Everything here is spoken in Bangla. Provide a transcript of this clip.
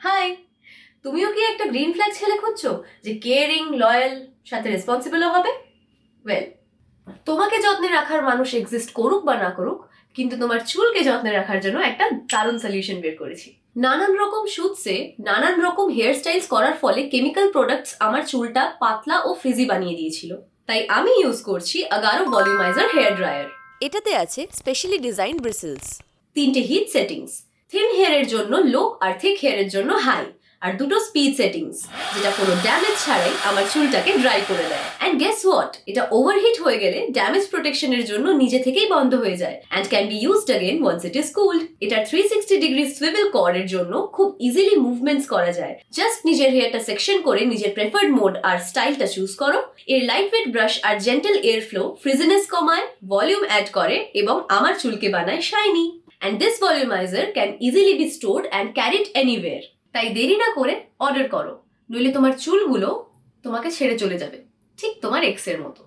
হাই, তুমিও কি একটা গ্রিন ফ্ল্যাগ ছেলে খুঁজছো যে কেয়ারিং, লয়াল, সাথে রেসপন্সিবলও হবে? ওয়েল, তোমাকে যত্নে রাখার মানুষ এক্সিস্ট করুক বা না করুক, কিন্তু তোমার চুলকে যত্নে রাখার জন্য একটা দারুণ সলিউশন বের করেছি। নানান রকম শুটসে নানান রকম হেয়ার স্টাইলস করার ফলে কেমিক্যাল প্রোডাক্টস আমার চুলটা পাতলা ও ফ্রিজি বানিয়ে দিয়েছিল। তাই আমি ইউজ করছি আগারো ভলিউমাইজার হেয়ার ড্রায়ার। এটাতে আছে স্পেশালি ডিজাইন ব্রিসেলস। 3টে হিট সেটিংস, থিন হেয়ারের জন্য লো আর থিক হেয়ারের জন্য হাই, আর 2টো স্পিড সেটিংস, যেটা কোনো ড্যামেজ ছাড়াই আমার চুলটাকে ড্রাই করে দেয়। অ্যান্ড গেস হোয়াট, এটা ওভারহিট হয়ে গেলে ড্যামেজ প্রোটেকশনের জন্য নিজে থেকেই বন্ধ হয়ে যায় and can be used again once it is cooled. এটা 360 ডিগ্রি সুইভেল কর্ডের জন্য খুব ইজিলি মুভমেন্টস করা যায়। জাস্ট নিজের হেয়ারটা সেকশন করে নিজের প্রেফার্ড মোড আর স্টাইলটা চুজ করো। এর লাইটওয়েট ব্রাশ আর জেন্টল এয়ার ফ্লো ফ্রিজিনেস কমায়, ভলিউম অ্যাড করে এবং আমার চুলকে বানায় shiny. And this volumizer can easily be stored and carried anywhere. তাই দেরি না করে অর্ডার করো, নইলে তোমার চুলগুলো তোমাকে ছেড়ে চলে যাবে, ঠিক তোমার এক্সের মতো।